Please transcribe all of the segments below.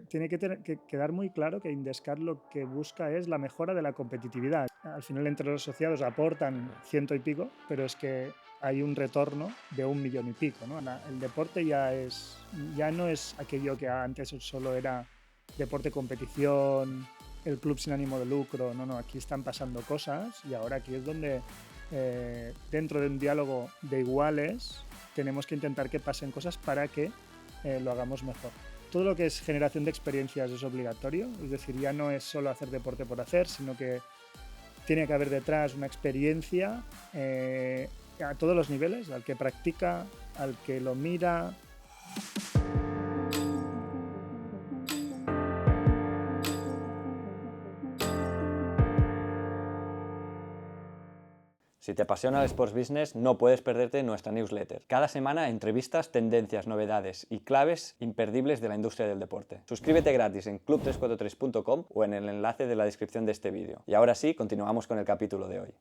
Tiene que quedar muy claro que Indescat lo que busca es la mejora de la competitividad. Al final, entre los asociados aportan ciento y pico, pero es que hay un retorno de 1 millón y pico, ¿no? El deporte ya no es aquello que antes solo era deporte competición, el club sin ánimo de lucro. No, aquí están pasando cosas y ahora aquí es donde, dentro de un diálogo de iguales, tenemos que intentar que pasen cosas para que lo hagamos mejor. Todo lo que es generación de experiencias es obligatorio, es decir, ya no es solo hacer deporte por hacer, sino que tiene que haber detrás una experiencia a todos los niveles, al que practica, al que lo mira. Si te apasiona el Sports Business, no puedes perderte nuestra newsletter. Cada semana entrevistas, tendencias, novedades y claves imperdibles de la industria del deporte. Suscríbete gratis en club343.com o en el enlace de la descripción de este vídeo. Y ahora sí, continuamos con el capítulo de hoy.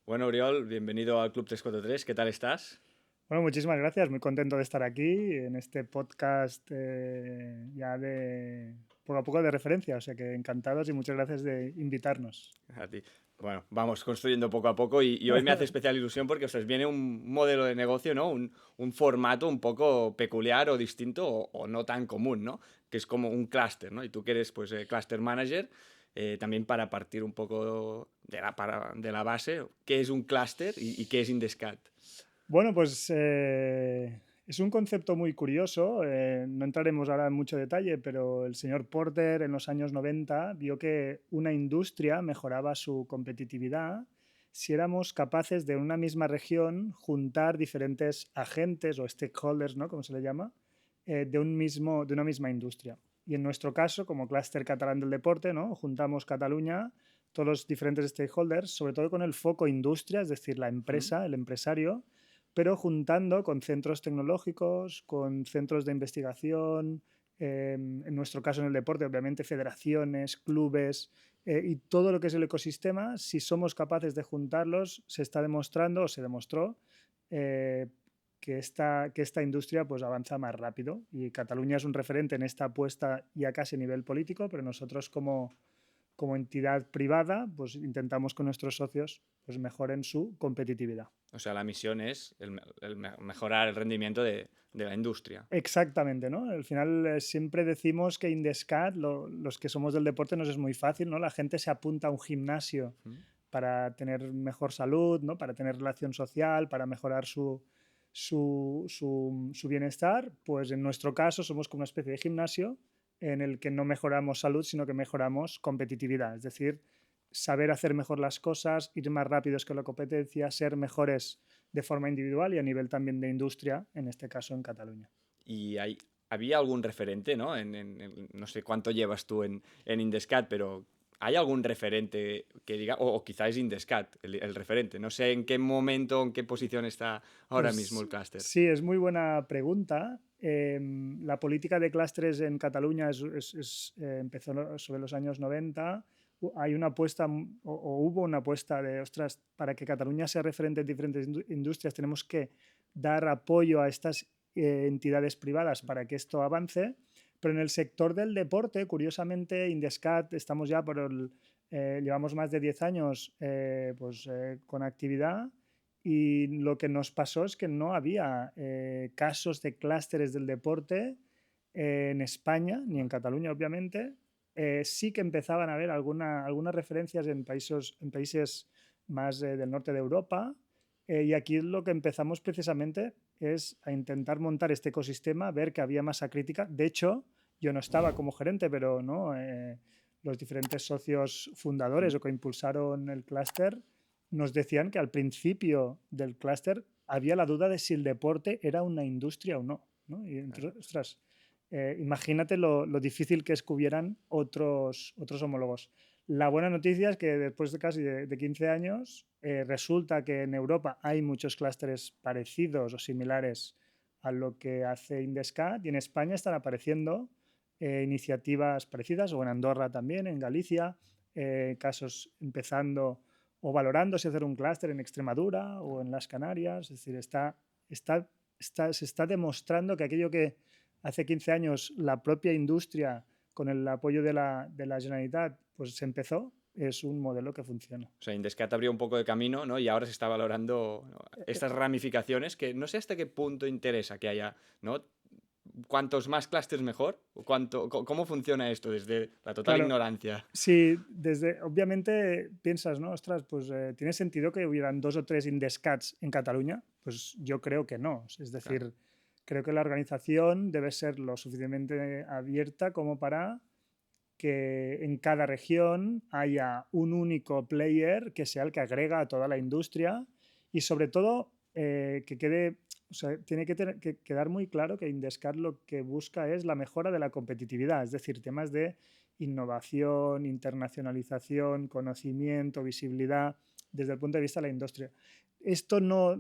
Bueno, Oriol, bienvenido al Club 343. ¿Qué tal estás? Bueno, muchísimas gracias, muy contento de estar aquí en este podcast ya de poco a poco de referencia, o sea que encantados y muchas gracias de invitarnos. A ti. Bueno, vamos construyendo poco a poco y hoy me hace especial ilusión porque os viene un modelo de negocio, ¿no? Un formato un poco peculiar o distinto o no tan común, ¿no? Que es como un clúster, ¿no? Y tú que eres, pues, cluster manager, también para partir un poco de la base, ¿qué es un clúster y qué es Indescat? Bueno, pues es un concepto muy curioso, no entraremos ahora en mucho detalle, pero el señor Porter en los años 90 vio que una industria mejoraba su competitividad si éramos capaces de en una misma región juntar diferentes agentes o stakeholders, ¿no? Como se le llama, de una misma industria. Y en nuestro caso, como clúster catalán del deporte, ¿no? Juntamos Cataluña, todos los diferentes stakeholders, sobre todo con el foco industria, es decir, la empresa, el empresario, pero juntando con centros tecnológicos, con centros de investigación, en nuestro caso en el deporte, obviamente federaciones, clubes y todo lo que es el ecosistema. Si somos capaces de juntarlos, se está demostrando o se demostró eh, que esta industria pues avanza más rápido, y Cataluña es un referente en esta apuesta ya casi a nivel político, pero nosotros como entidad privada pues intentamos que nuestros socios pues mejoren su competitividad. O sea, la misión es mejorar el rendimiento de la industria. Exactamente, ¿no? Al final siempre decimos que Indescat, los que somos del deporte, nos es muy fácil, ¿no? La gente se apunta a un gimnasio para tener mejor salud, ¿no? Para tener relación social, para mejorar su bienestar. Pues en nuestro caso somos como una especie de gimnasio en el que no mejoramos salud, sino que mejoramos competitividad. Es decir, saber hacer mejor las cosas, ir más rápidos que la competencia, ser mejores de forma individual y a nivel también de industria, en este caso en Cataluña. Y había algún referente, ¿no? No sé cuánto llevas tú en Indescat, pero ¿hay algún referente que diga, o quizá es Indescat el referente? No sé en qué momento, en qué posición está ahora mismo Pues el clúster. sí, es muy buena pregunta. La política de clústeres en Cataluña empezó sobre los años 90. Hay una apuesta, o hubo una apuesta de, ostras, para que Cataluña sea referente en diferentes industrias, tenemos que dar apoyo a estas entidades privadas para que esto avance. Pero en el sector del deporte, curiosamente, Indescat, estamos ya llevamos más de 10 años con actividad, y lo que nos pasó es que no había casos de clústeres del deporte en España, ni en Cataluña, obviamente. Sí que empezaban a haber algunas referencias en países más del norte de Europa, y aquí lo que empezamos precisamente es a intentar montar este ecosistema, ver que había masa crítica. De hecho, yo no estaba como gerente, pero ¿no? Los diferentes socios fundadores o que impulsaron el clúster nos decían que al principio del clúster había la duda de si el deporte era una industria o no, ¿no? Y entonces, ostras, imagínate lo difícil que es que hubieran otros homólogos. La buena noticia es que después de casi de 15 años resulta que en Europa hay muchos clústeres parecidos o similares a lo que hace Indescat, y en España están apareciendo iniciativas parecidas, o en Andorra también, en Galicia, casos empezando o valorándose hacer un clúster en Extremadura o en las Canarias. Es decir, se está demostrando que aquello que hace 15 años la propia industria con el apoyo de la Generalitat, pues se empezó. Es un modelo que funciona. O sea, Indescat abrió un poco de camino, ¿no? Y ahora se está valorando, ¿no?, estas ramificaciones que no sé hasta qué punto interesa que haya, ¿no? Cuantos más clústeres mejor. ¿Cómo funciona esto desde la total Claro, ignorancia? sí, obviamente piensas, ¿no? Ostras, pues ¿tiene sentido que hubieran 2 o 3 Indescats en Cataluña? Pues yo creo que no. Es decir, Claro. creo que la organización debe ser lo suficientemente abierta como para que en cada región haya un único player que sea el que agrega a toda la industria y sobre todo que quede, o sea, tiene que quedar muy claro que Indescat lo que busca es la mejora de la competitividad, es decir, temas de innovación, internacionalización, conocimiento, visibilidad desde el punto de vista de la industria. Esto no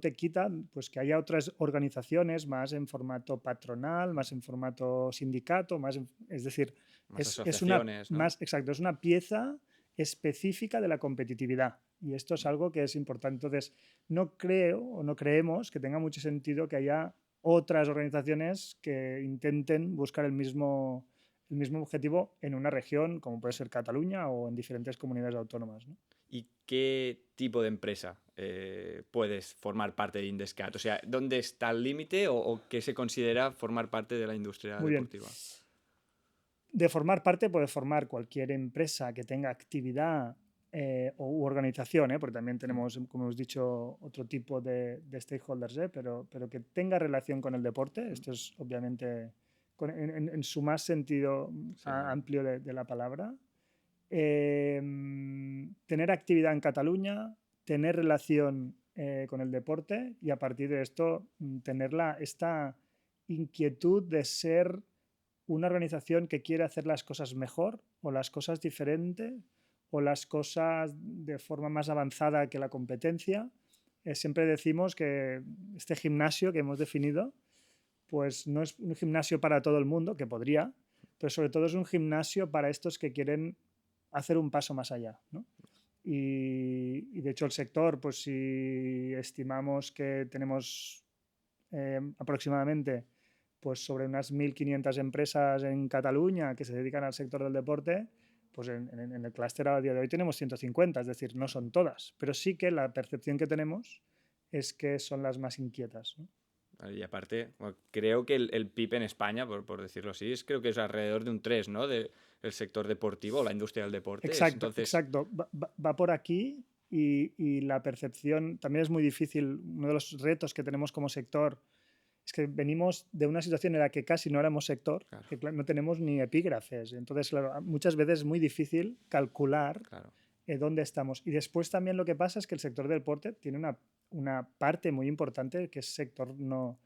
te quita pues, que haya otras organizaciones más en formato patronal, más en formato sindicato, es decir, Más es una, asociaciones, ¿no? exacto, es una pieza específica de la competitividad y esto es algo que es importante. Entonces, no creo o no creemos que tenga mucho sentido que haya otras organizaciones que intenten buscar el mismo objetivo en una región como puede ser Cataluña o en diferentes comunidades autónomas, ¿no? ¿Y qué tipo de empresa puedes formar parte de Indescat? O sea, ¿dónde está el límite o qué se considera formar parte de la industria Muy bien. deportiva? De formar parte puede formar cualquier empresa que tenga actividad u organización, porque también tenemos, como hemos dicho, otro tipo de stakeholders, pero que tenga relación con el deporte. Esto es obviamente en su más sentido Sí, claro. amplio de la palabra. Tener actividad en Cataluña, tener relación con el deporte y a partir de esto tener esta inquietud de ser una organización que quiere hacer las cosas mejor o las cosas diferentes o las cosas de forma más avanzada que la competencia. Siempre decimos que este gimnasio que hemos definido pues no es un gimnasio para todo el mundo, que podría, pero sobre todo es un gimnasio para estos que quieren hacer un paso más allá, ¿no? Y de hecho el sector, pues si estimamos que tenemos aproximadamente pues sobre unas 1.500 empresas en Cataluña que se dedican al sector del deporte, pues en el clúster a día de hoy tenemos 150, es decir, no son todas, pero sí que la percepción que tenemos es que son las más inquietas, ¿no? Y aparte, bueno, creo que el PIB en España, por decirlo así, creo que es alrededor de un 3, ¿no? Del sector deportivo, la industria del deporte. Exacto, Entonces, exacto. Va por aquí y la percepción también es muy difícil. Uno de los retos que tenemos como sector es que venimos de una situación en la que casi no éramos sector, claro, que no tenemos ni epígrafes. Entonces, claro, muchas veces es muy difícil calcular claro. dónde estamos. Y después también lo que pasa es que el sector del deporte tiene una parte muy importante que es sector no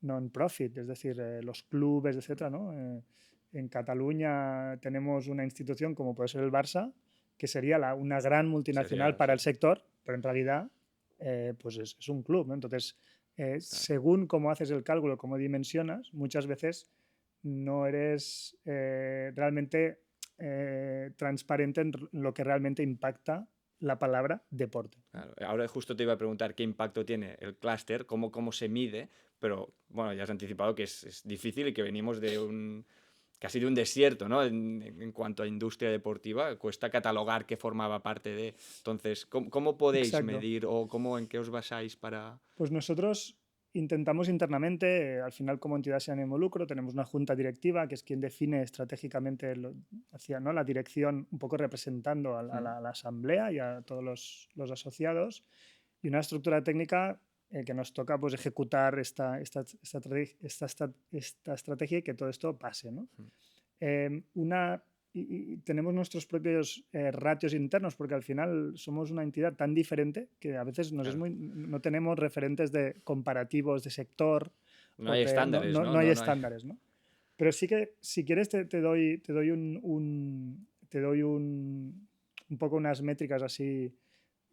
non-profit, es decir, los clubes, etcétera, ¿no? En Cataluña tenemos una institución como puede ser el Barça, que sería una gran multinacional Sería, para sí, el sector, pero en realidad pues es un club, ¿no? Entonces, según cómo haces el cálculo, cómo dimensionas, muchas veces no eres realmente transparente en lo que realmente impacta la palabra deporte. claro. Ahora justo te iba a preguntar qué impacto tiene el clúster, cómo se mide, pero bueno, ya has anticipado que es difícil y que venimos de casi de un desierto, ¿no? En cuanto a industria deportiva, cuesta catalogar qué formaba parte de. Entonces, ¿cómo podéis Exacto. medir o en qué os basáis para...? Pues nosotros intentamos internamente, al final como entidad sin ánimo de lucro, tenemos una junta directiva que es quien define estratégicamente ¿no? la dirección, un poco representando a la asamblea y a todos los asociados, y una estructura técnica que nos toca pues, ejecutar esta estrategia y que todo esto pase, ¿no? Y tenemos nuestros propios ratios internos porque al final somos una entidad tan diferente que a veces Claro. no tenemos referentes de comparativos de sector No hay estándares, ¿no? no hay No hay... estándares, ¿no? Pero sí que si quieres te doy un poco unas métricas así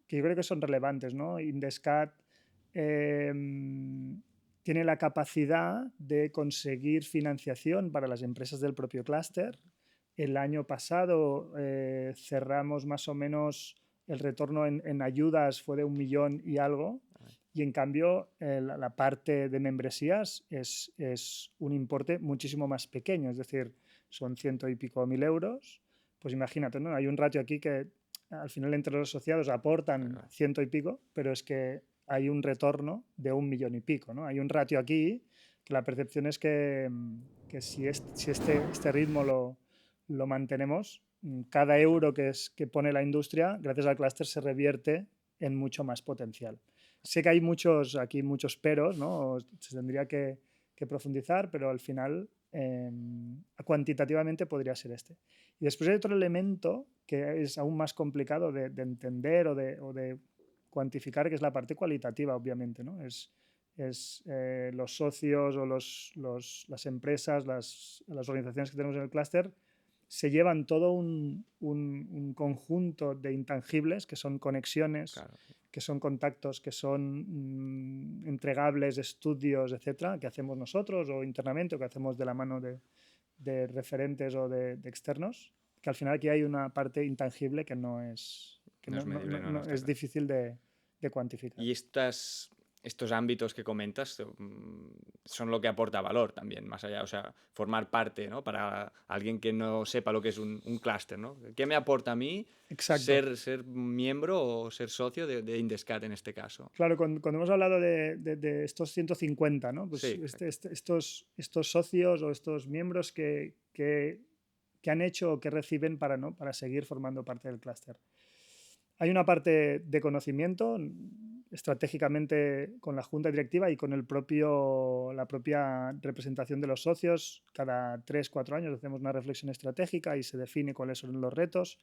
que yo creo que son relevantes, ¿no? Indescat eh, tiene la capacidad de conseguir financiación para las empresas del propio clúster. El año pasado cerramos más o menos el retorno en ayudas fue de 1 millón y algo, y en cambio la parte de membresías es un importe muchísimo más pequeño, es decir, son 100 y pico mil euros, pues imagínate, ¿no? Hay un ratio aquí que al final entre los asociados aportan 100 y pico, pero es que hay un retorno de 1 millón y pico, ¿no? Hay un ratio aquí que la percepción es que si este ritmo lo mantenemos, cada euro que pone la industria, gracias al clúster, se revierte en mucho más potencial. Sé que hay aquí muchos peros, ¿no? Se tendría que profundizar, pero al final cuantitativamente podría ser este. Y después hay otro elemento que es aún más complicado de entender o de cuantificar, que es la parte cualitativa, obviamente, ¿no? Es los socios o las empresas, las organizaciones que tenemos en el clúster se llevan todo un conjunto de intangibles que son conexiones, claro, que son contactos, que son entregables, estudios, etcétera, que hacemos nosotros o internamente o que hacemos de la mano de referentes o de externos, que al final aquí hay una parte intangible que no es difícil de cuantificar. Y estos ámbitos que comentas son lo que aporta valor también, más allá, o sea, formar parte, ¿no? Para alguien que no sepa lo que es un clúster, ¿no? ¿Qué me aporta a mí ser miembro o ser socio de Indescat en este caso? Claro, cuando hemos hablado de estos 150, ¿no? Pues sí, estos socios o estos miembros que han hecho o que reciben para seguir formando parte del clúster. Hay una parte de conocimiento estratégicamente con la junta directiva y con la propia representación de los socios. Cada 3-4 años hacemos una reflexión estratégica y se define cuáles son los retos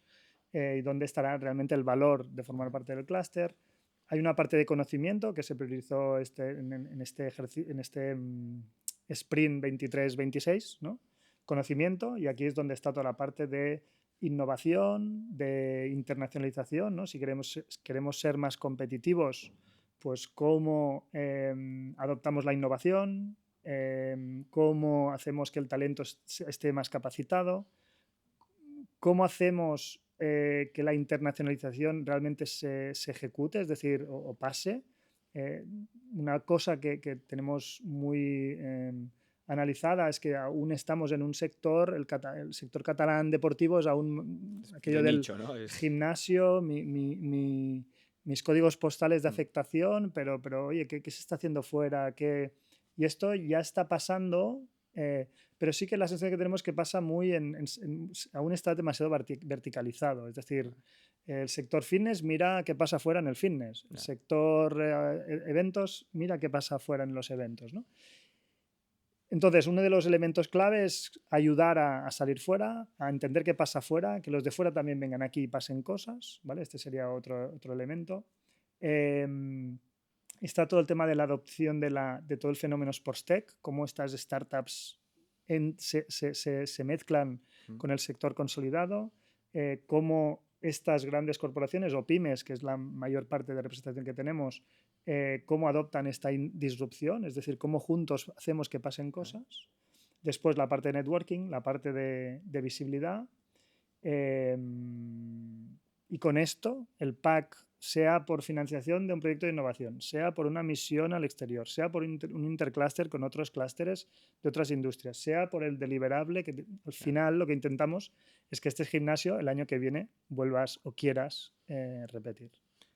y dónde estará realmente el valor de formar parte del clúster. Hay una parte de conocimiento que se priorizó en este sprint 23-26, ¿no? Conocimiento, y aquí es donde está toda la parte de innovación, de internacionalización, ¿no? Si queremos ser más competitivos, pues cómo adoptamos la innovación, cómo hacemos que el talento esté más capacitado, cómo hacemos que la internacionalización realmente se ejecute, es decir, o pase. Una cosa que tenemos muy analizada es que aún estamos en un sector, el sector catalán deportivo es aún aquello del nicho, ¿no? Gimnasio, mis códigos postales de afectación, pero oye, ¿qué se está haciendo fuera? Y esto ya está pasando, pero sí que la sensación que tenemos que pasa aún está demasiado verticalizado, es decir, el sector fitness mira qué pasa fuera en el fitness, el sector eventos mira qué pasa fuera en los eventos, ¿no? Entonces, uno de los elementos clave es ayudar a salir fuera, a entender qué pasa fuera, que los de fuera también vengan aquí y pasen cosas, ¿vale? Este sería otro elemento. Está todo el tema de la adopción de todo el fenómeno Sportstech, cómo estas startups se mezclan con el sector consolidado, cómo estas grandes corporaciones o pymes, que es la mayor parte de representación que tenemos, cómo adoptan esta disrupción, es decir, cómo juntos hacemos que pasen cosas. Después la parte de networking, la parte de visibilidad. Y con esto, el pack, sea por financiación de un proyecto de innovación, sea por una misión al exterior, sea por un interclúster con otros clústeres de otras industrias, sea por el deliberable, que al final lo que intentamos es que este gimnasio el año que viene vuelvas o quieras repetir.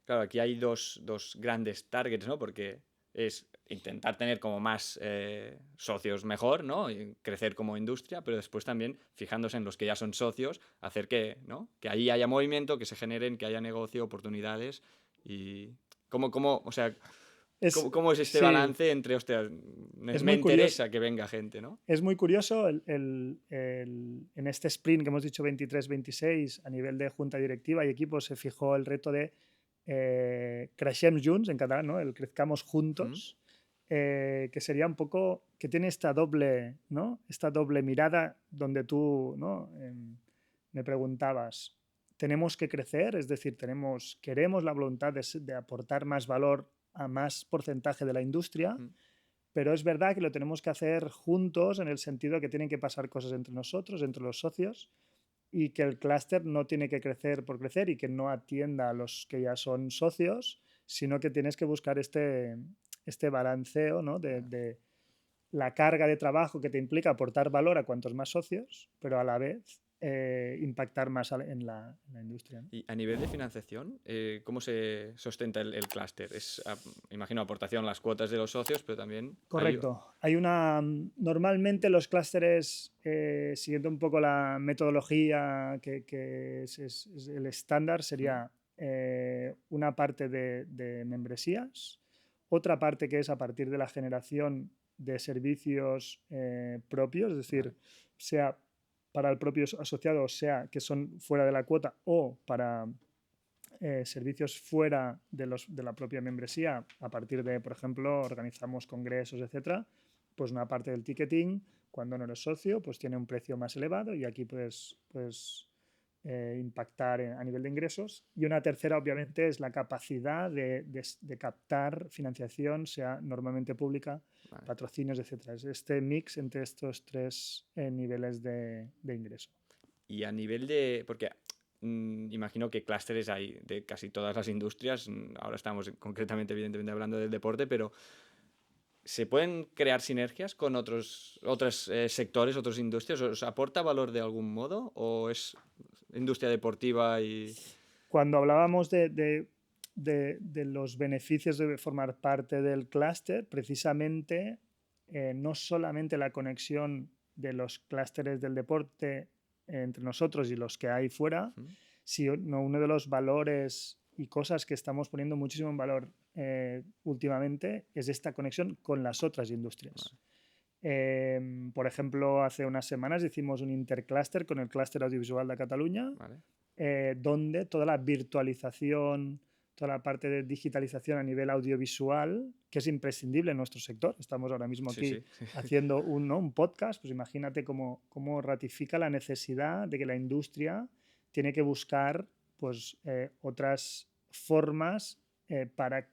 Claro, aquí hay dos grandes targets, ¿no? Porque es intentar tener como más socios mejor, ¿no? Y crecer como industria, pero después también fijándose en los que ya son socios, hacer que, ¿no? Que ahí haya movimiento, que se generen, que haya negocio, oportunidades y ¿cómo es este balance entre, hostia, me interesa que venga gente, ¿no? Es muy curioso en este sprint que hemos dicho 23-26 a nivel de junta directiva y equipo se fijó el reto de creixem junts, en catalán, ¿no? El crezcamos juntos, que sería un poco, que tiene esta doble, ¿no? Esta doble mirada donde tú, ¿no? Me preguntabas, ¿tenemos que crecer? Es decir, queremos la voluntad de aportar más valor a más porcentaje de la industria, pero es verdad que lo tenemos que hacer juntos en el sentido que tienen que pasar cosas entre nosotros, entre los socios, y que el clúster no tiene que crecer por crecer y que no atienda a los que ya son socios, sino que tienes que buscar este balanceo, ¿no? la carga de trabajo que te implica aportar valor a cuantos más socios, pero a la vez impactar más en la industria, ¿no? Y a nivel de financiación, ¿cómo se sustenta el clúster? Es, imagino, aportación las cuotas de los socios, pero también... Correcto. Normalmente los clústeres, siguiendo un poco la metodología que es el estándar, sería una parte de membresías, otra parte que es a partir de la generación de servicios propios, es decir, sea para el propio asociado, sea que son fuera de la cuota o para servicios fuera de la propia membresía, a partir de, por ejemplo, organizamos congresos, etcétera, pues una parte del ticketing, cuando no eres socio, pues tiene un precio más elevado y aquí puedes impactar a nivel de ingresos. Y una tercera, obviamente, es la capacidad de captar financiación, sea normalmente pública, patrocinios, etcétera. Es este mix entre estos tres niveles de ingreso. Y a nivel de... Porque imagino que clústeres hay de casi todas las industrias. Ahora estamos concretamente, evidentemente, hablando del deporte, pero ¿se pueden crear sinergias con otros sectores, otras industrias? ¿Os aporta valor de algún modo? ¿O es industria deportiva y...? Cuando hablábamos de los beneficios de formar parte del clúster, precisamente no solamente la conexión de los clústeres del deporte entre nosotros y los que hay fuera, sino uno de los valores y cosas que estamos poniendo muchísimo en valor últimamente es esta conexión con las otras industrias. Por ejemplo, hace unas semanas hicimos un interclúster con el clúster audiovisual de Cataluña, donde toda la virtualización, toda la parte de digitalización a nivel audiovisual, que es imprescindible en nuestro sector. Estamos ahora mismo aquí haciendo un podcast, pues imagínate cómo ratifica la necesidad de que la industria tiene que buscar pues, otras formas para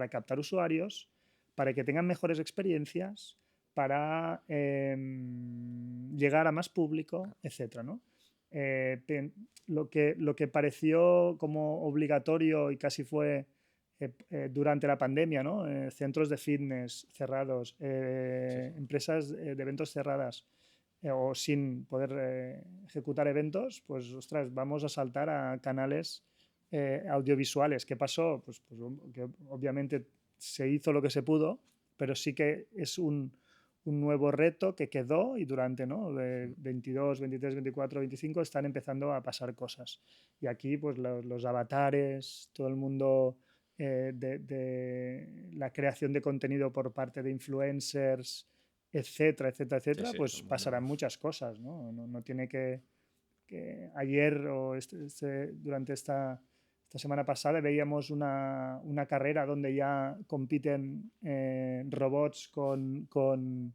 captar usuarios, para que tengan mejores experiencias, para llegar a más público, etc., ¿no? Lo que pareció como obligatorio y casi fue durante la pandemia, ¿no? Centros de fitness cerrados, empresas de eventos cerradas o sin poder ejecutar eventos, pues ostras, vamos a saltar a canales audiovisuales. ¿Qué pasó? Pues que obviamente se hizo lo que se pudo, pero sí que es un nuevo reto que quedó y durante, ¿no? De 22, 23, 24, 25 están empezando a pasar cosas. Y aquí pues los avatares, todo el mundo de la creación de contenido por parte de influencers, etcétera, etcétera, etcétera, pues pasarán muchas cosas, ¿no? No tiene que ayer o durante esta semana pasada veíamos una carrera donde ya compiten robots con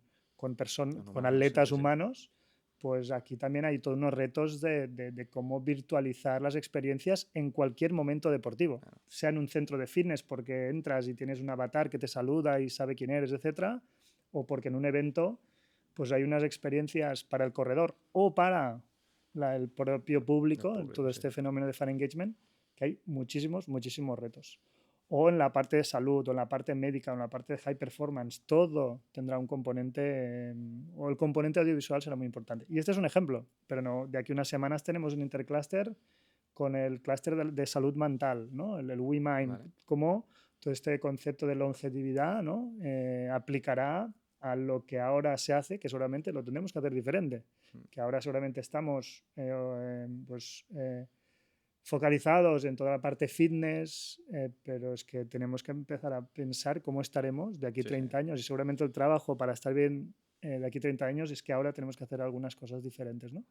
atletas humanos, pues aquí también hay todos unos retos de cómo virtualizar las experiencias en cualquier momento deportivo, sea en un centro de fitness porque entras y tienes un avatar que te saluda y sabe quién eres, etcétera, o porque en un evento pues hay unas experiencias para el corredor o para el propio público, todo este fenómeno de fan engagement, que hay muchísimos retos. O en la parte de salud, o en la parte médica, o en la parte de high performance, todo tendrá un componente, o el componente audiovisual será muy importante. Y este es un ejemplo, pero no, de aquí a unas semanas tenemos un intercluster con el clúster de salud mental, ¿no? el WeMind, cómo todo este concepto de longevidad, ¿no? Aplicará a lo que ahora se hace, que seguramente lo tendremos que hacer diferente, que ahora seguramente estamos focalizados en toda la parte fitness, pero es que tenemos que empezar a pensar cómo estaremos de aquí a 30 años y seguramente el trabajo para estar bien de aquí a 30 años es que ahora tenemos que hacer algunas cosas diferentes, ¿no?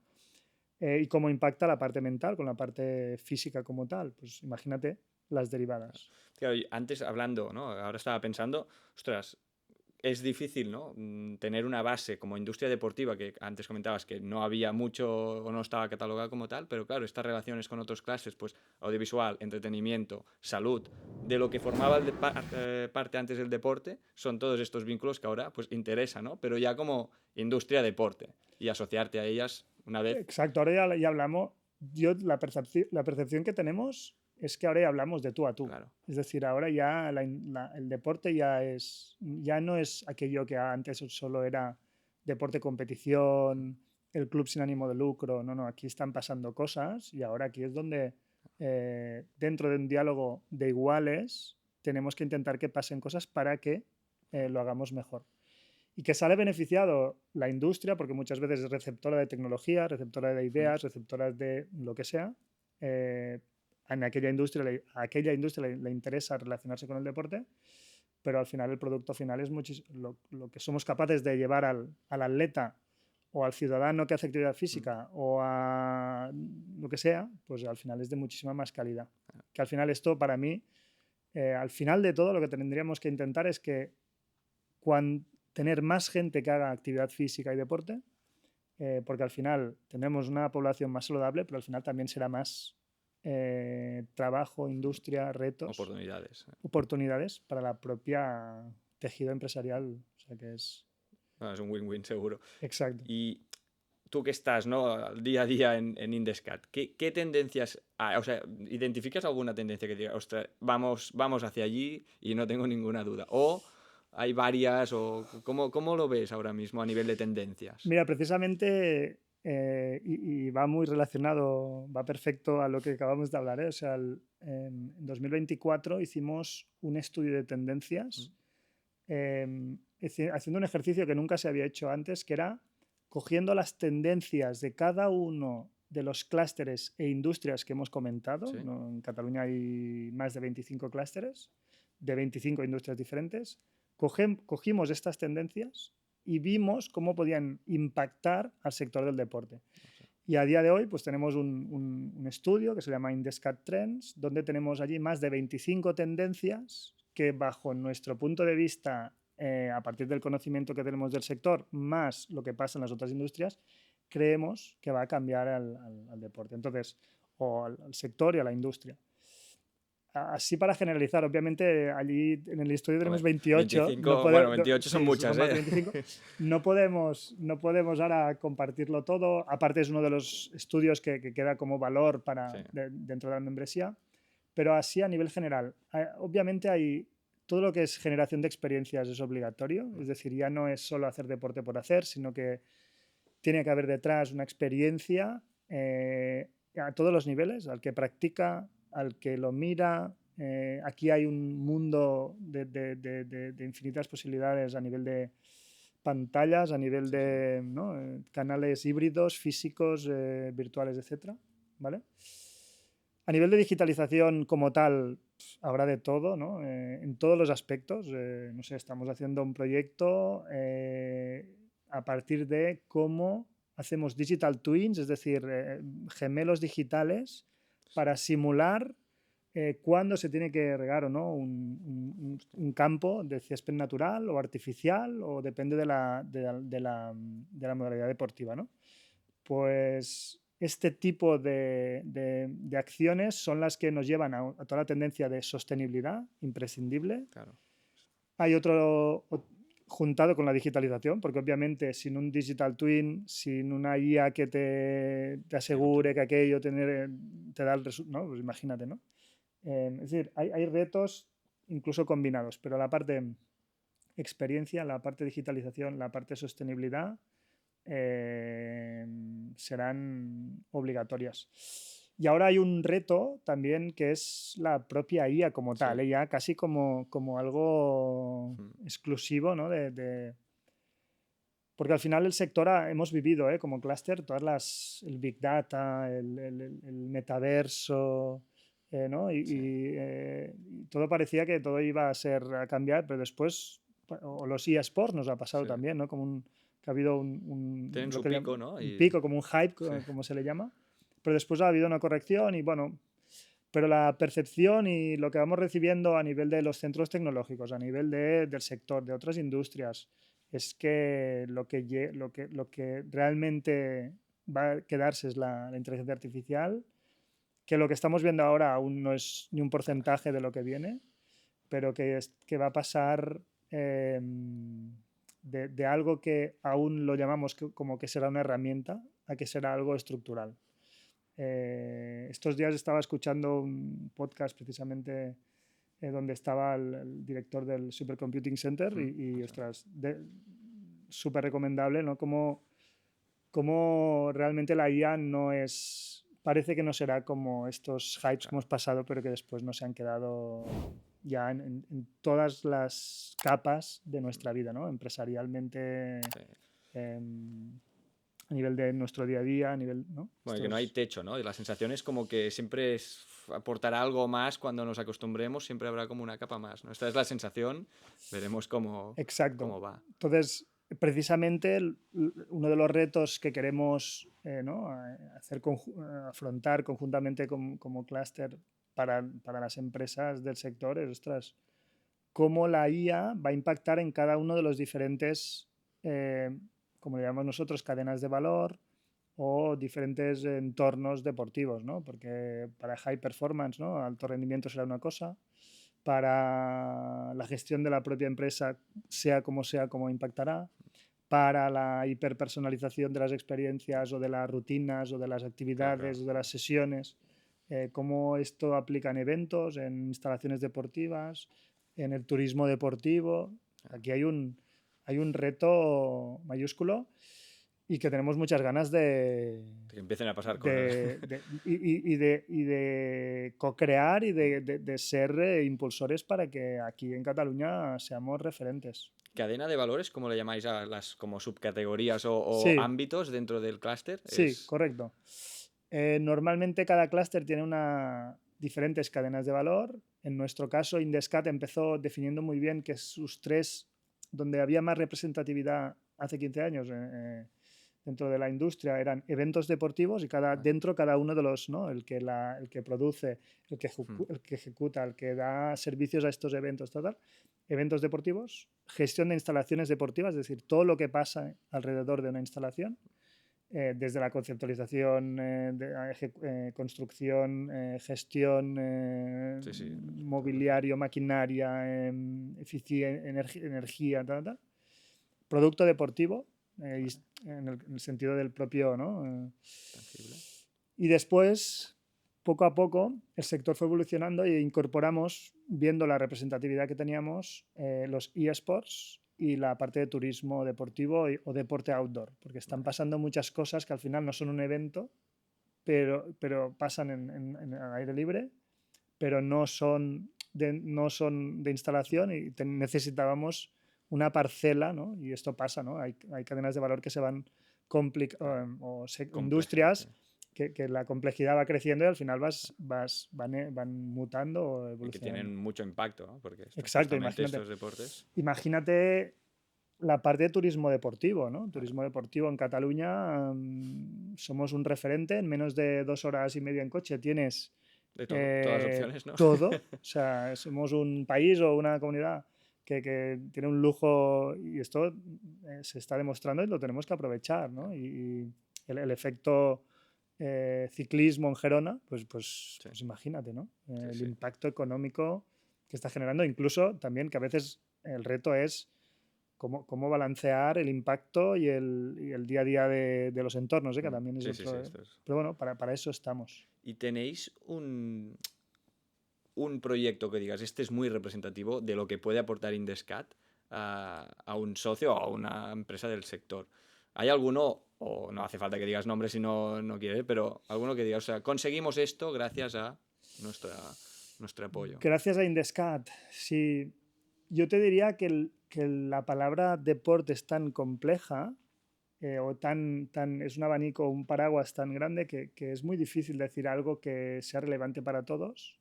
Y cómo impacta la parte mental con la parte física como tal, pues imagínate las derivadas. Claro, antes hablando, ¿no? Ahora estaba pensando, ostras, es difícil, ¿no? Tener una base como industria deportiva, que antes comentabas que no había mucho o no estaba catalogada como tal, pero claro, estas relaciones con otros clases, pues audiovisual, entretenimiento, salud, de lo que formaba parte antes del deporte, son todos estos vínculos que ahora pues interesa, ¿no? Pero ya como industria deporte y asociarte a ellas una vez. Exacto, ahora ya hablamos, la percepción que tenemos es que ahora ya hablamos de tú a tú. Claro. Es decir, ahora ya el deporte ya no es aquello que antes solo era deporte competición, el club sin ánimo de lucro. No, aquí están pasando cosas y ahora aquí es donde dentro de un diálogo de iguales tenemos que intentar que pasen cosas para que lo hagamos mejor. Y que sale beneficiado la industria, porque muchas veces es receptora de tecnología, receptora de ideas, receptora de lo que sea. A aquella industria le interesa relacionarse con el deporte, pero al final el producto final es lo que somos capaces de llevar al atleta o al ciudadano que hace actividad física o a lo que sea, pues al final es de muchísima más calidad. Que al final esto para mí, al final de todo lo que tendríamos que intentar es que tener más gente que haga actividad física y deporte, porque al final tenemos una población más saludable, pero al final también será más trabajo, industria, retos, oportunidades para la propia tejido empresarial. O sea que es un win-win seguro. Exacto. Y tú que estás, ¿no?, al día a día en Indescat, ¿qué tendencias hay? O sea, ¿identificas alguna tendencia que diga, ostras, vamos hacia allí y no tengo ninguna duda? ¿O hay varias? ¿O cómo lo ves ahora mismo a nivel de tendencias? Mira, precisamente, y va muy relacionado, va perfecto a lo que acabamos de hablar, ¿eh? O sea, en 2024 hicimos un estudio de tendencias haciendo un ejercicio que nunca se había hecho antes, que era cogiendo las tendencias de cada uno de los clústeres e industrias que hemos comentado. Sí. ¿No? En Cataluña hay más de 25 clústeres de 25 industrias diferentes. Cogimos estas tendencias y vimos cómo podían impactar al sector del deporte. Y a día de hoy pues tenemos un estudio que se llama Indescat Trends, donde tenemos allí más de 25 tendencias que bajo nuestro punto de vista, a partir del conocimiento que tenemos del sector, más lo que pasa en las otras industrias, creemos que va a cambiar al deporte. Entonces, o al sector y a la industria. Así para generalizar, obviamente allí en el estudio tenemos 28. 25, 28 son muchas, son más de 25. No podemos ahora compartirlo todo. Aparte es uno de los estudios que queda como valor dentro de la membresía. Pero así a nivel general, obviamente hay todo lo que es generación de experiencias es obligatorio. Es decir, ya no es solo hacer deporte por hacer, sino que tiene que haber detrás una experiencia a todos los niveles, al que practica, al que lo mira. Aquí hay un mundo de infinitas posibilidades a nivel de pantallas, a nivel de canales híbridos, físicos, virtuales, etc. ¿Vale? A nivel de digitalización como tal, habrá de todo, ¿no? En todos los aspectos. No sé, estamos haciendo un proyecto a partir de cómo hacemos digital twins, es decir, gemelos digitales para simular cuándo se tiene que regar o no un campo de césped natural o artificial, o depende de la modalidad deportiva, ¿no? Pues este tipo de acciones son las que nos llevan a toda la tendencia de sostenibilidad imprescindible. Claro. Hay otro juntado con la digitalización, porque obviamente sin un digital twin, sin una IA que te asegure que aquello te da el resultado, ¿no? Pues imagínate, ¿no? Es decir, hay retos incluso combinados, pero la parte experiencia, la parte digitalización, la parte sostenibilidad serán obligatorias. Y ahora hay un reto también que es la propia IA como tal, ya casi como algo exclusivo, ¿no? Porque al final el sector hemos vivido como clúster el Big Data, el metaverso, ¿no? Y todo parecía que todo iba a cambiar, pero después, o los eSports nos ha pasado también, ¿no? Como que ha habido tienen su pico, ¿no? Un pico, como un hype, como se le llama, pero después ha habido una corrección y bueno, pero la percepción y lo que vamos recibiendo a nivel de los centros tecnológicos, a nivel del sector, de otras industrias, es que lo que realmente va a quedarse es la inteligencia artificial, que lo que estamos viendo ahora aún no es ni un porcentaje de lo que viene, pero que va a pasar de algo que aún lo llamamos como que será una herramienta a que será algo estructural. Estos días estaba escuchando un podcast precisamente donde estaba el director del Supercomputing Center y ostras, súper recomendable, ¿no? Como realmente la IA no es, parece que no será como estos hypes que hemos pasado, pero que después no se han quedado ya en todas las capas de nuestra vida, ¿no? Empresarialmente, a nivel de nuestro día a día, a nivel, ¿no? Bueno, que no hay techo, ¿no? Y la sensación es como que siempre aportará algo más cuando nos acostumbremos, siempre habrá como una capa más, ¿no? Esta es la sensación, veremos cómo Exacto. va. Entonces, precisamente uno de los retos que queremos ¿no? afrontar conjuntamente como clúster para las empresas del sector es, ostras, cómo la IA va a impactar en cada uno de los diferentes, como le llamamos nosotros, cadenas de valor o diferentes entornos deportivos, ¿no? Porque para high performance, ¿no? Alto rendimiento será una cosa, para la gestión de la propia empresa, sea, cómo impactará, para la hiperpersonalización de las experiencias o de las rutinas o de las actividades o de las sesiones, cómo esto aplica en eventos, en instalaciones deportivas, en el turismo deportivo. Aquí hay un reto mayúsculo y que tenemos muchas ganas que empiecen a pasar cosas. de co-crear y de ser impulsores para que aquí en Cataluña seamos referentes. ¿Cadena de valores, cómo le llamáis a las como subcategorías o Sí, ámbitos dentro del clúster? sí, correcto. Normalmente cada clúster tiene diferentes cadenas de valor. En nuestro caso, Indescat empezó definiendo muy bien que sus tres, donde había más representatividad hace 15 años dentro de la industria, eran eventos deportivos y dentro cada uno de los, ¿no? el que produce, el que ejecuta, el que da servicios a estos eventos, eventos deportivos, gestión de instalaciones deportivas, es decir, todo lo que pasa alrededor de una instalación, desde la conceptualización, construcción, gestión, mobiliario, maquinaria, energía, producto deportivo, en el sentido del propio, ¿no? Y después, poco a poco, el sector fue evolucionando e incorporamos, viendo la representatividad que teníamos, los eSports y la parte de turismo deportivo o deporte outdoor, porque están pasando muchas cosas que al final no son un evento, pero pasan en aire libre, pero no son de instalación y necesitábamos una parcela, ¿no? Y esto pasa, ¿no? Hay cadenas de valor que se van industrias que la complejidad va creciendo y al final van mutando o evolucionando. Y que tienen mucho impacto, ¿no? Porque exacto, estos deportes. Imagínate la parte de turismo deportivo, ¿no? Turismo deportivo en Cataluña somos un referente. En menos de 2 horas y media en coche tienes de todas las opciones, ¿no? todo. O sea, somos un país o una comunidad que tiene un lujo y esto se está demostrando y lo tenemos que aprovechar, ¿no? Y el efecto ciclismo en Gerona, pues imagínate, ¿no? El impacto económico que está generando, incluso también que a veces el reto es cómo balancear el impacto y el día a día de los entornos, que también es otro. Pero bueno, para eso estamos. ¿Y tenéis un proyecto que digas, este es muy representativo de lo que puede aportar Indescat a un socio o a una empresa del sector? ¿Hay alguno, o no hace falta que digas nombres si no quieres, pero alguno que diga, o sea, conseguimos esto gracias a nuestro apoyo? Gracias a Indescat, sí. Yo te diría que la palabra deporte es tan compleja o es un abanico, un paraguas tan grande que es muy difícil decir algo que sea relevante para todos.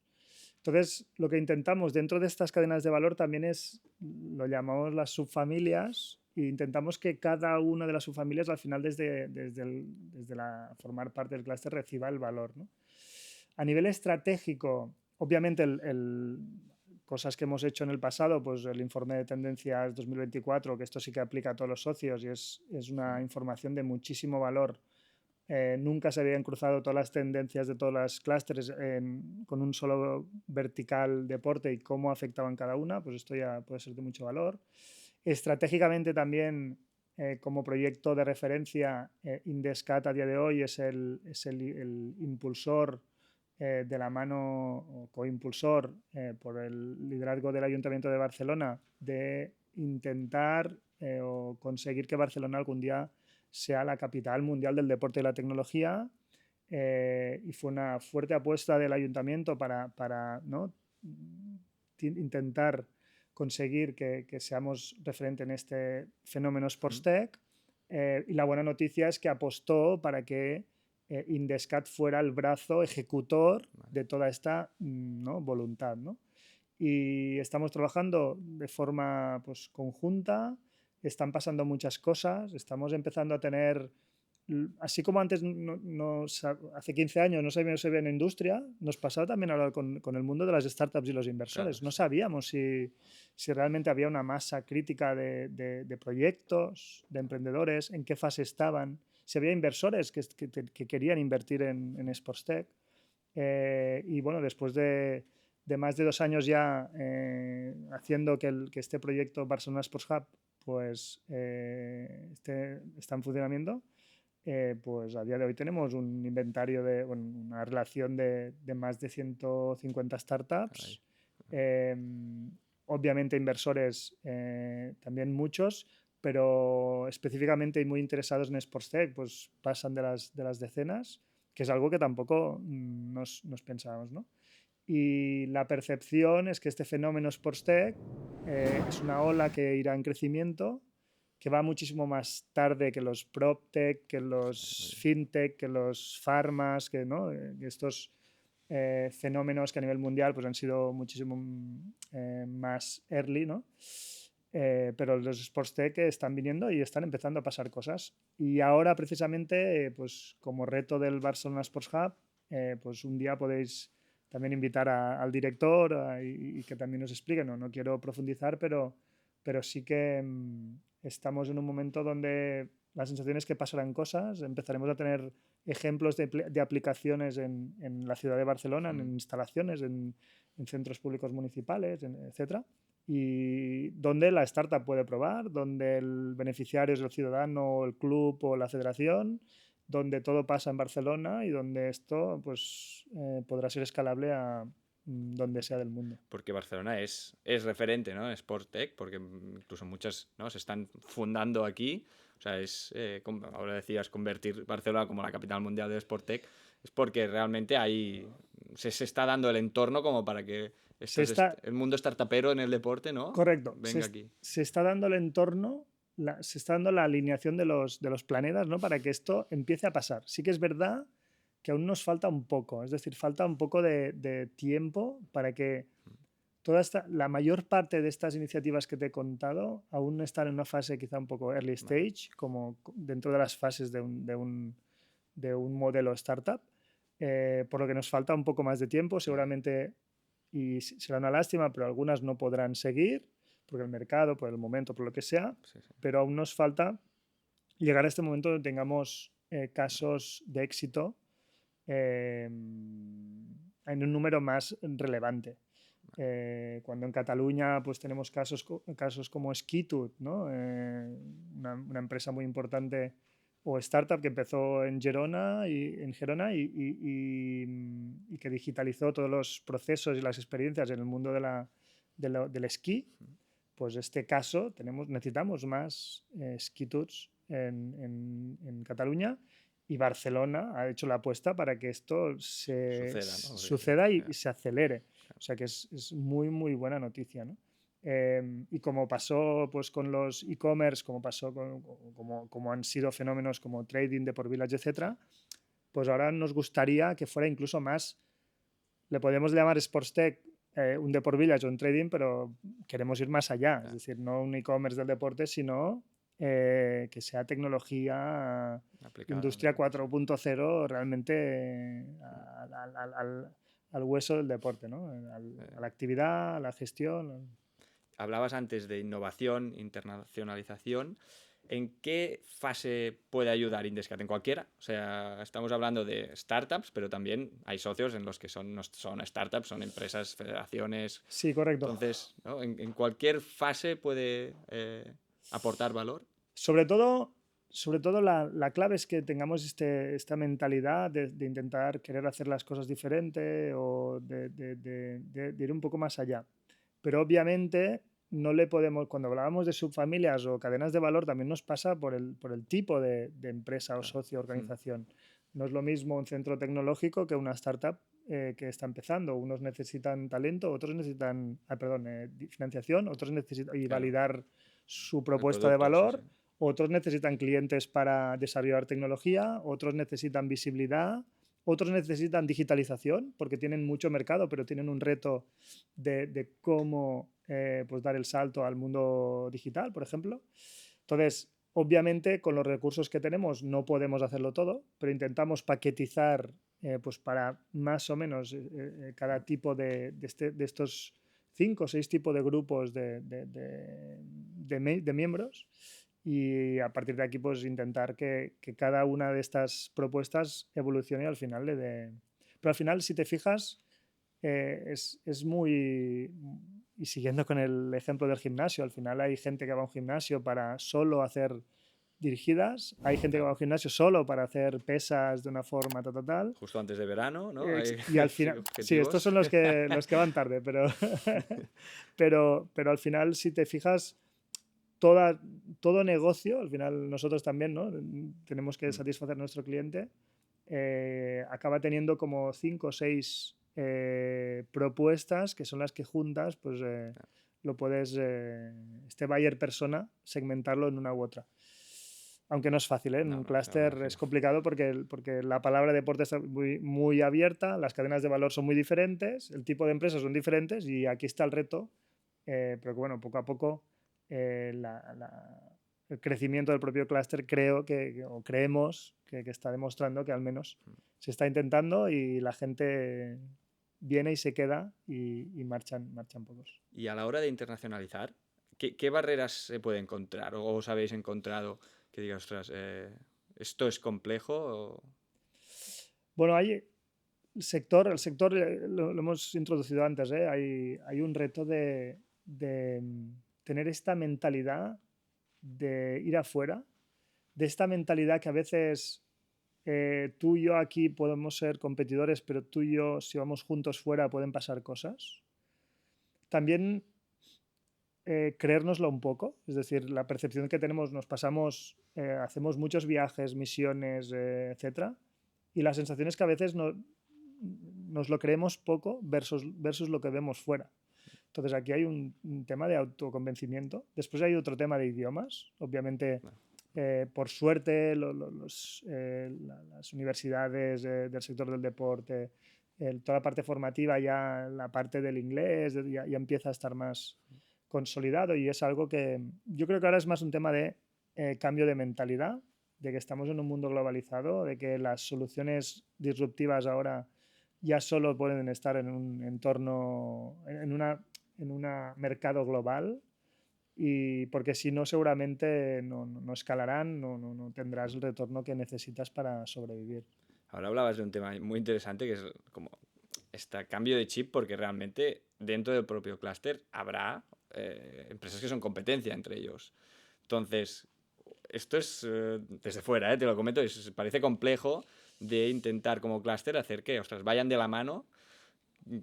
Entonces, lo que intentamos dentro de estas cadenas de valor también lo llamamos las subfamilias, e intentamos que cada una de las subfamilias al final desde formar parte del clúster reciba el valor, ¿no? A nivel estratégico, obviamente cosas que hemos hecho en el pasado, pues el informe de tendencias 2024, que esto sí que aplica a todos los socios y es una información de muchísimo valor. Nunca se habían cruzado todas las tendencias de todos los clústeres con un solo vertical deporte y cómo afectaban cada una, pues esto ya puede ser de mucho valor. Estratégicamente también como proyecto de referencia, Indescat a día de hoy es el impulsor de la mano o coimpulsor por el liderazgo del Ayuntamiento de Barcelona de intentar o conseguir que Barcelona algún día sea la capital mundial del deporte y la tecnología, y fue una fuerte apuesta del Ayuntamiento para ¿no? intentar conseguir que seamos referente en este fenómeno Sportstech, y la buena noticia es que apostó para que Indescat fuera el brazo ejecutor de toda esta ¿no? voluntad, ¿no? Y estamos trabajando de forma pues, conjunta, están pasando muchas cosas, estamos empezando a tener, así como antes hace 15 años no sabíamos si había una industria, nos pasaba también ahora con el mundo de las startups y los inversores. Claro, no sabíamos si realmente había una masa crítica de proyectos, de emprendedores, en qué fase estaban, si había inversores que querían invertir en Sportstech. Y bueno, después de más de 2 años ya haciendo que este proyecto Barcelona Sports Hub pues, está en funcionamiento, pues a día de hoy tenemos un inventario una relación de más de 150 startups. Obviamente inversores también muchos, pero específicamente y muy interesados en Sportstech, pues pasan de las decenas, que es algo que tampoco nos pensábamos, ¿no? Y la percepción es que este fenómeno Sportstech es una ola que irá en crecimiento, que va muchísimo más tarde que los PropTech, que los FinTech, que los Pharmas, que ¿no? Estos fenómenos que a nivel mundial pues, han sido muchísimo más early, ¿no? Pero los Sportstech están viniendo y están empezando a pasar cosas. Y ahora, precisamente, pues como reto del Barcelona Sports Hub, pues un día podéis también invitar al director y que también nos explique. No quiero profundizar, pero sí que estamos en un momento donde la sensación es que pasarán cosas, empezaremos a tener ejemplos de aplicaciones en la ciudad de Barcelona, en instalaciones, en centros públicos municipales, etcétera, y donde la startup puede probar, donde el beneficiario es el ciudadano, el club o la federación, donde todo pasa en Barcelona y donde esto pues, podrá ser escalable a donde sea del mundo. Porque Barcelona es referente, ¿no? En Sportstech, porque incluso muchas, ¿no? se están fundando aquí. O sea, ahora decías, convertir Barcelona como la capital mundial de Sportstech, es porque realmente ahí se está dando el entorno como para que el mundo startupero en el deporte, ¿no? Correcto. Venga aquí. Se está dando el entorno, se está dando la alineación de los planetas, ¿no? Para que esto empiece a pasar. Sí que es verdad que aún nos falta un poco, es decir, falta un poco de tiempo para que la mayor parte de estas iniciativas que te he contado aún están en una fase quizá un poco early stage, como dentro de las fases de un modelo startup, por lo que nos falta un poco más de tiempo, seguramente, y será una lástima, pero algunas no podrán seguir, por el mercado, por el momento, por lo que sea, pero aún nos falta llegar a este momento donde tengamos casos de éxito en un número más relevante. Cuando en Cataluña pues, tenemos casos como Skitut, ¿no? Una empresa muy importante o startup que empezó en Gerona y que digitalizó todos los procesos y las experiencias en el mundo del esquí, pues este caso necesitamos más Skituts en Cataluña, y Barcelona ha hecho la apuesta para que esto suceda y se acelere. O sea que es muy, muy buena noticia, ¿no? Y como pasó pues, con los e-commerce, como pasó como han sido fenómenos como trading, Deport Village, etc., pues ahora nos gustaría que fuera incluso más, le podemos llamar Sportstech, un Deport Village o un trading, pero queremos ir más allá, es decir, no un e-commerce del deporte, sino que sea tecnología aplicada, industria 4.0 realmente al hueso del deporte, ¿no? A la actividad, a la gestión. Hablabas antes de innovación, internacionalización. ¿En qué fase puede ayudar Indescat? ¿En cualquiera? O sea, estamos hablando de startups, pero también hay socios en los que no son startups, son empresas, federaciones. Sí, correcto. Entonces, ¿no? ¿En cualquier fase puede aportar valor? Sobre todo la clave es que tengamos esta mentalidad de intentar querer hacer las cosas diferente o de ir un poco más allá. Pero obviamente no le podemos, cuando hablábamos de subfamilias o cadenas de valor, también nos pasa por el tipo de empresa o socio o organización. No es lo mismo un centro tecnológico que una startup que está empezando. Unos necesitan talento, otros necesitan financiación, otros necesitan y Claro. validar su El propuesta de producto, sí, valor, sí. otros necesitan clientes para desarrollar tecnología, otros necesitan visibilidad, otros necesitan digitalización porque tienen mucho mercado, pero tienen un reto de cómo pues dar el salto al mundo digital, por ejemplo. Entonces, obviamente, con los recursos que tenemos no podemos hacerlo todo, pero intentamos paquetizar pues para más o menos cada tipo de estos 5 o 6 tipos de grupos de miembros y a partir de aquí pues intentar que cada una de estas propuestas evolucione y al final le dé... Pero al final, si te fijas, es muy... Y siguiendo con el ejemplo del gimnasio, al final hay gente que va a un gimnasio para solo hacer dirigidas, hay gente que va a un gimnasio solo para hacer pesas de una forma tal. Justo antes de verano, ¿no? Hay Y al sí, final, sí, estos objetivos. son los que van tarde, pero al final, si te fijas, todo negocio, al final nosotros también, ¿no? Tenemos que satisfacer a nuestro cliente, acaba teniendo como 5 o 6 propuestas que son las que juntas, pues lo puedes, este buyer persona, segmentarlo en una u otra. Aunque no es fácil, ¿eh? En No, un no, o sea, me clúster es imagino. complicado porque la palabra deporte está muy abierta, las cadenas de valor son muy diferentes, el tipo de empresas son diferentes y aquí está el reto, pero que bueno, poco a poco el crecimiento del propio clúster o creemos que está demostrando que al menos se está intentando y la gente viene y se queda y marchan pocos. Y a la hora de internacionalizar, ¿qué barreras se puede encontrar o os habéis encontrado que digas, ostras, esto es complejo? Bueno, el sector lo hemos introducido antes, ¿eh? Hay un reto de tener esta mentalidad de ir afuera, de esta mentalidad que a veces tú y yo aquí podemos ser competidores, pero tú y yo, si vamos juntos fuera, pueden pasar cosas. También creérnoslo un poco, es decir, la percepción que tenemos, hacemos muchos viajes, misiones, etcétera, y la sensación es que a veces nos lo creemos poco versus lo que vemos fuera. Entonces aquí hay un tema de autoconvencimiento. Después hay otro tema de idiomas. Obviamente, por suerte, las universidades del sector del deporte, toda la parte formativa, ya la parte del inglés, ya empieza a estar más consolidado y es algo que yo creo que ahora es más un tema de cambio de mentalidad, de que estamos en un mundo globalizado, de que las soluciones disruptivas ahora ya solo pueden estar en un entorno, en un mercado global y porque si no seguramente no escalarán, no tendrás el retorno que necesitas para sobrevivir. Ahora hablabas de un tema muy interesante que es como este cambio de chip, porque realmente dentro del propio clúster habrá empresas que son competencia entre ellos. Entonces, esto es desde fuera, te lo comento, parece complejo de intentar como clúster hacer que, ostras, vayan de la mano,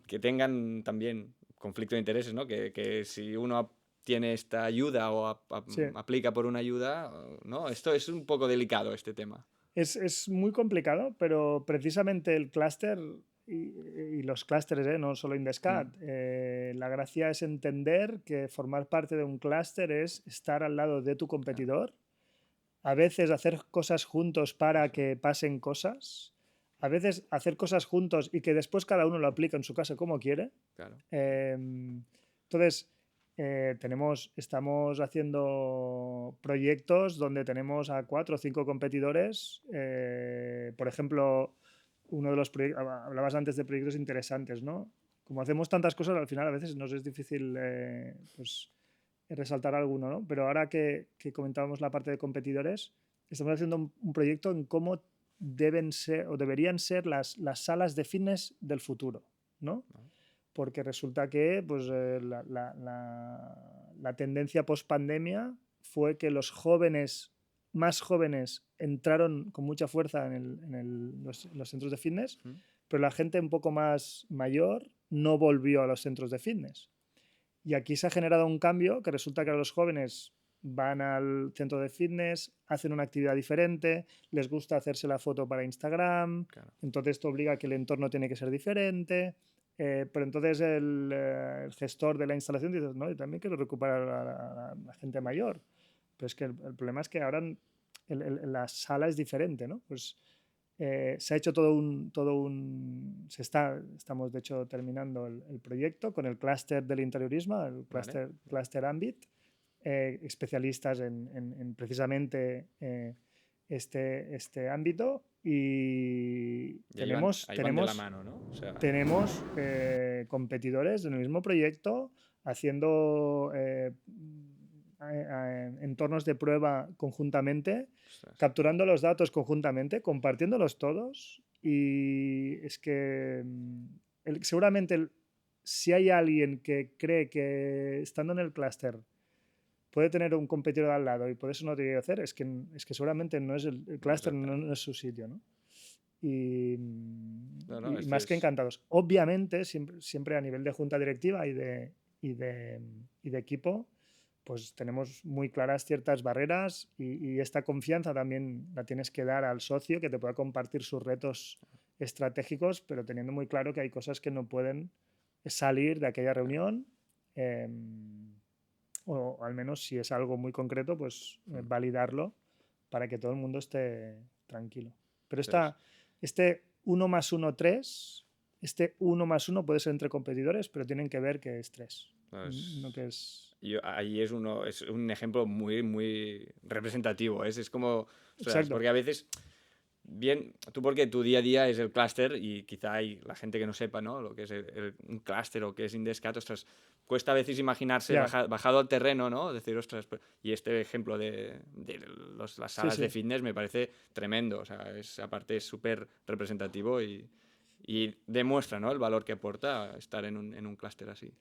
que tengan también conflicto de intereses, ¿no? Que si uno tiene esta ayuda o Sí, aplica por una ayuda, ¿no? Esto es un poco delicado, este tema. es muy complicado, pero precisamente el clúster y los clústeres, no solo Indescat, la gracia es entender que formar parte de un clúster es estar al lado de tu competidor, a veces hacer cosas juntos para Eso, que pasen cosas, a veces hacer cosas juntos y que después cada uno lo aplique en su casa como quiere. claro. Entonces, estamos haciendo proyectos donde tenemos a 4 o 5 competidores. Por ejemplo, uno de los proyectos, hablabas antes de proyectos interesantes, ¿no? Como hacemos tantas cosas, al final a veces nos es difícil pues, resaltar alguno, ¿no? Pero ahora que comentábamos la parte de competidores, estamos haciendo un proyecto en cómo deben ser o deberían ser las salas de fitness del futuro, ¿no? Porque resulta que pues, la tendencia post-pandemia fue que los jóvenes, más jóvenes, entraron con mucha fuerza los centros de fitness, pero la gente un poco más mayor no volvió a los centros de fitness. Y aquí se ha generado un cambio que resulta que los jóvenes van al centro de fitness, hacen una actividad diferente, les gusta hacerse la foto para Instagram, Claro. entonces esto obliga a que el entorno tiene que ser diferente, pero entonces el gestor de la instalación dice, no, yo también quiero recuperar a la gente mayor. Pero es que el problema es que ahora la sala es diferente, ¿no? Pues se ha hecho estamos de hecho terminando el proyecto con el clúster del interiorismo, el clúster Ambit, especialistas en precisamente este ámbito y tenemos ahí van de la mano, ¿no? O sea, tenemos competidores en el mismo proyecto haciendo entornos de prueba conjuntamente, ostras. capturando los datos conjuntamente, compartiéndolos todos y es que seguramente si hay alguien que cree que estando en el clúster puede tener un competidor al lado y por eso no te quiere hacer, es que seguramente no es el clúster, no es su sitio, ¿no? Y más que encantados. Obviamente, siempre a nivel de junta directiva y de equipo, pues tenemos muy claras ciertas barreras y esta confianza también la tienes que dar al socio que te pueda compartir sus retos estratégicos, pero teniendo muy claro que hay cosas que no pueden salir de aquella reunión. O al menos si es algo muy concreto, pues validarlo para que todo el mundo esté tranquilo. Pero este 1 más 1, 3, este 1 más 1 puede ser entre competidores, pero tienen que ver que es 3. No que es... Ahí es un ejemplo muy, muy representativo. Es como, Exacto. porque a veces, bien, tú porque tu día a día es el clúster y quizá hay la gente que no sepa, ¿no? Lo que es un clúster o qué es Indescat, ostras, cuesta a veces imaginarse bajado al terreno, ¿no? Decir, ostras, y este ejemplo de las salas de fitness me parece tremendo, o sea, aparte es súper representativo y demuestra, ¿no? El valor que aporta estar en un clúster así.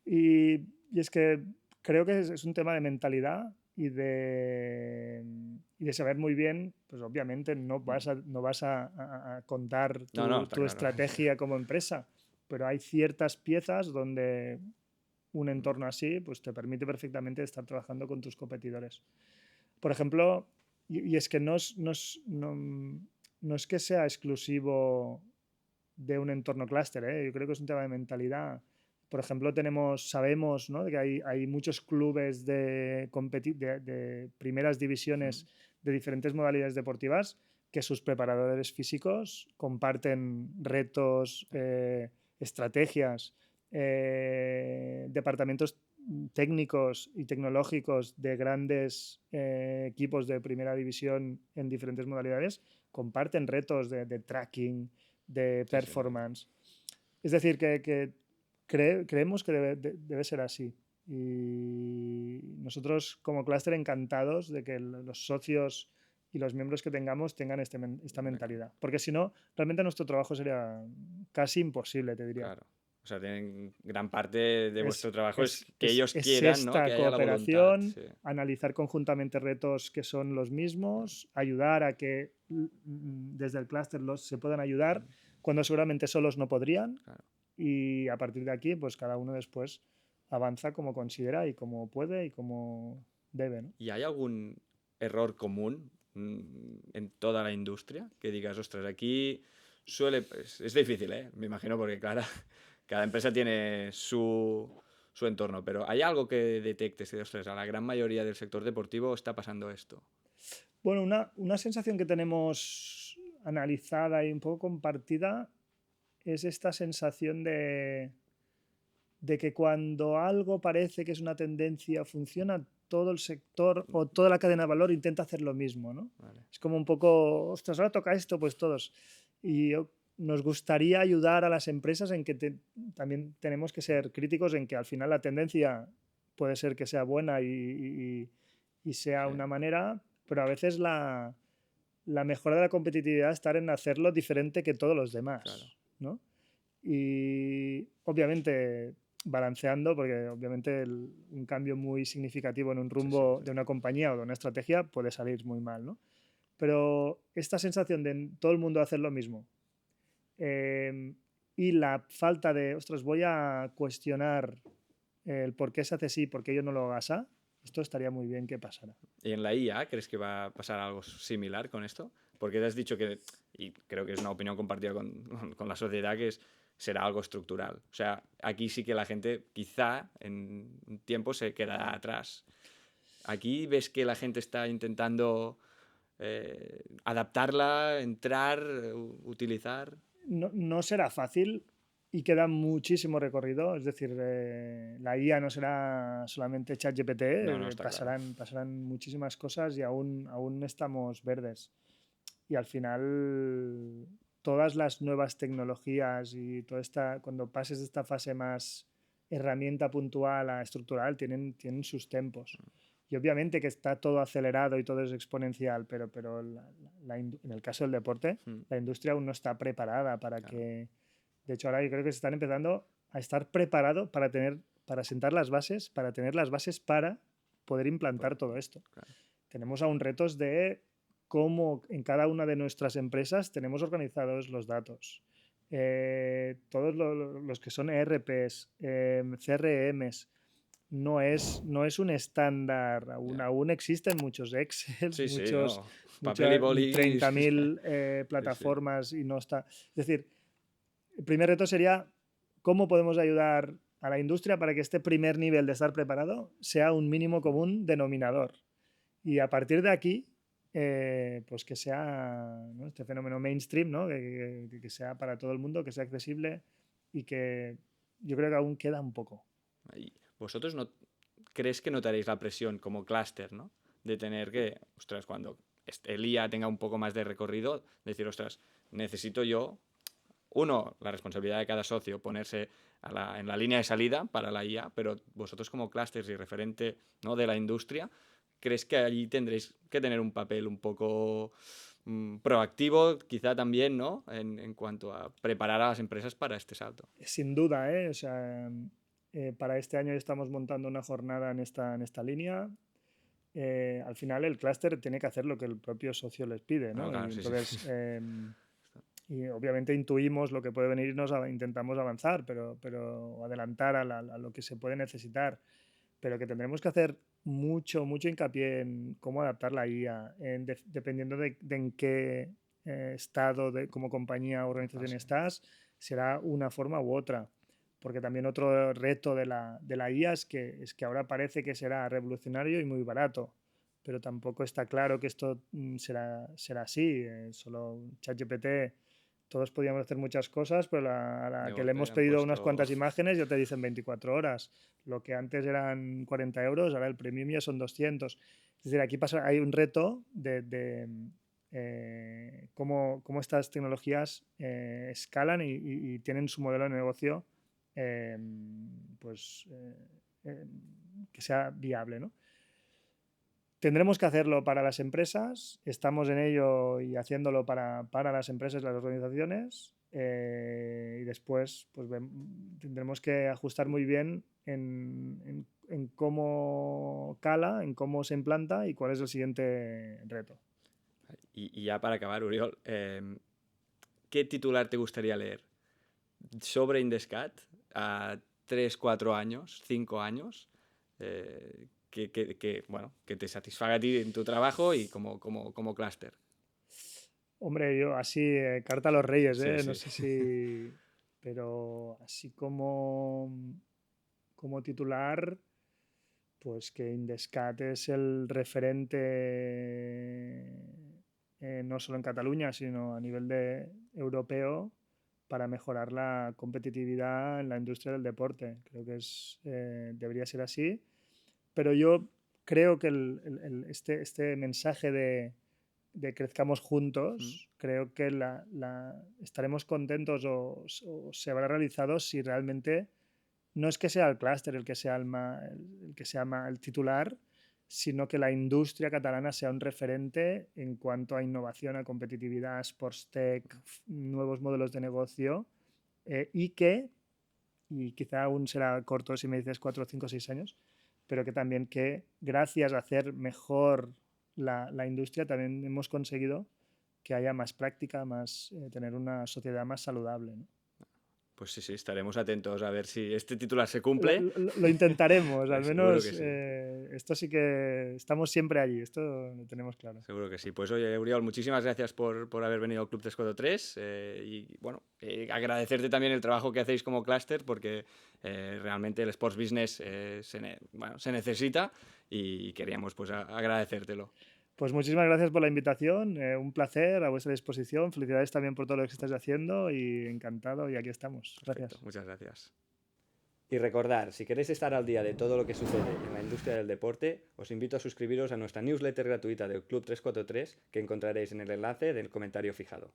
Y es que creo que es un tema de mentalidad y de saber muy bien, pues obviamente no vas a contar tu estrategia como empresa, pero hay ciertas piezas donde un entorno así pues te permite perfectamente estar trabajando con tus competidores. Por ejemplo, y es que no es que sea exclusivo de un entorno clúster, yo creo que es un tema de mentalidad. Por ejemplo, sabemos, ¿no?, que hay muchos clubes de primeras divisiones de diferentes modalidades deportivas que sus preparadores físicos comparten retos, estrategias, departamentos técnicos y tecnológicos de grandes equipos de primera división en diferentes modalidades comparten retos de tracking, de performance. Es decir, que creemos que debe ser así. Y nosotros como clúster encantados de que los socios y los miembros que tengamos tengan esta mentalidad. Porque si no, realmente nuestro trabajo sería casi imposible, te diría. Claro. O sea, gran parte de vuestro trabajo es que ellos es quieran, ¿no? Que haya la voluntad. Sí. Analizar conjuntamente retos que son los mismos, ayudar a que desde el clúster se puedan ayudar cuando seguramente solos no podrían. Claro. Y a partir de aquí, pues cada uno después avanza como considera y como puede y como debe, ¿no? ¿Y hay algún error común en toda la industria que digas, ostras, aquí es difícil, me imagino, porque claro, cada empresa tiene su entorno, pero ¿hay algo que detectes que, ostras, a la gran mayoría del sector deportivo está pasando esto? Bueno, una sensación que tenemos analizada y un poco compartida es esta sensación de que cuando algo parece que es una tendencia, funciona, todo el sector o toda la cadena de valor intenta hacer lo mismo, ¿no? Vale. Es como un poco, ostras, ahora toca esto, pues todos. Y nos gustaría ayudar a las empresas en que también tenemos que ser críticos en que al final la tendencia puede ser que sea buena y sea una manera, pero a veces la mejora de la competitividad está en hacerlo diferente que todos los demás, Claro. ¿no? Y obviamente balanceando, porque obviamente un cambio muy significativo en un Sí, rumbo sí. de una compañía o de una estrategia puede salir muy mal, ¿no? Pero esta sensación de todo el mundo hacer lo mismo, eh, y la falta de, ostras, voy a cuestionar el por qué se hace así, por qué yo no lo hago así, esto estaría muy bien que pasara. ¿Y en la IA crees que va a pasar algo similar con esto? Porque te has dicho que, y creo que es una opinión compartida con la sociedad, que será algo estructural. O sea, aquí sí que la gente quizá en un tiempo se quedará atrás. Aquí ves que la gente está intentando adaptarla, entrar, utilizar. No, no será fácil y queda muchísimo recorrido. Es decir, la IA no será solamente ChatGPT, No, no, está claro. pasarán muchísimas cosas y aún estamos verdes. Y al final, todas las nuevas tecnologías y cuando pases de esta fase más herramienta puntual a estructural, tienen sus tempos. Y obviamente que está todo acelerado y todo es exponencial, pero en el caso del deporte, Mm, la industria aún no está preparada para claro, que... De hecho, ahora yo creo que se están empezando a estar preparado para sentar las bases, para tener las bases para poder implantar todo esto. claro. Tenemos aún retos de cómo en cada una de nuestras empresas tenemos organizados los datos. Todos los que son ERPs, CRMs, no es un estándar, Ya. aún existen muchos Excel, Sí, sí, muchos, no. Papel y muchas boli. 30.000 Sí, sí. plataformas y no está. Es decir, el primer reto sería cómo podemos ayudar a la industria para que este primer nivel de estar preparado sea un mínimo común denominador. Y a partir de aquí, pues que sea, ¿no?, este fenómeno mainstream, ¿no?, que sea para todo el mundo, que sea accesible y que yo creo que aún queda un poco. Y vosotros no crees que notaréis la presión como clúster, ¿no? De tener que, ostras, cuando el IA tenga un poco más de recorrido, decir, ostras, necesito yo, uno, la responsabilidad de cada socio, ponerse en la línea de salida para la IA, pero vosotros como clústeres y referente, ¿no?, de la industria, ¿crees que allí tendréis que tener un papel un poco proactivo, quizá también, ¿no? En cuanto a preparar a las empresas para este salto. Sin duda, ¿eh? O sea, para este año estamos montando una jornada en esta línea. Al final el clúster tiene que hacer lo que el propio socio les pide, No, ¿no? claro, Y sí, sí. entonces, y obviamente intuimos lo que puede venir y intentamos avanzar, pero adelantar a lo que se puede necesitar. Pero que tendremos que hacer mucho, mucho hincapié en cómo adaptar la IA, dependiendo de en qué estado como compañía o organización Fase. estás, será una forma u otra. Porque también otro reto de la IA es que ahora parece que será revolucionario y muy barato, pero tampoco está claro que esto será así. Solo ChatGPT, todos podíamos hacer muchas cosas, pero a la De que le golpe hemos han pedido unas puesto. cuantas imágenes ya te dicen 24 horas. Lo que antes eran 40 euros, ahora el premium ya son 200. Es decir, aquí hay un reto de cómo estas tecnologías escalan y tienen su modelo de negocio, eh, pues, eh, que sea viable, ¿no? Tendremos que hacerlo para las empresas, estamos en ello y haciéndolo para las empresas y las organizaciones, y después pues, tendremos que ajustar muy bien en cómo cala, en cómo se implanta y cuál es el siguiente reto. Y ya para acabar, Uriol, ¿qué titular te gustaría leer sobre Indescat a 3, 4 años, 5 años? Bueno, que te satisfaga a ti en tu trabajo y como clúster. Hombre, yo así, carta a los reyes, Sí, no sí. sé si... Pero así como titular, pues que Indescat es el referente, no solo en Cataluña, sino a nivel europeo, para mejorar la competitividad en la industria del deporte. Creo que debería ser así. Pero yo creo que este mensaje de crezcamos Mm, juntos, creo que estaremos contentos o se habrá realizado si realmente no es que sea el clúster el titular, sino que la industria catalana sea un referente en cuanto a innovación, a competitividad, sports tech, nuevos modelos de negocio, y que y quizá aún será corto si me dices 4, 5, 6 años, pero que también que gracias a hacer mejor la industria también hemos conseguido que haya más práctica, tener una sociedad más saludable, ¿no? Pues sí, estaremos atentos a ver si este titular se cumple. Lo intentaremos, al Seguro menos que sí. esto sí que estamos siempre allí, esto lo tenemos claro. Seguro que sí. Pues oye, Uriol, muchísimas gracias por haber venido al Club 343 y bueno, agradecerte también el trabajo que hacéis como clúster porque realmente el sports business se necesita y queríamos pues agradecértelo. Pues muchísimas gracias por la invitación, un placer, a vuestra disposición, felicidades también por todo lo que estáis haciendo y encantado y aquí estamos. Gracias. Perfecto, muchas gracias. Y recordar, si queréis estar al día de todo lo que sucede en la industria del deporte, os invito a suscribiros a nuestra newsletter gratuita del Club 343 que encontraréis en el enlace del comentario fijado.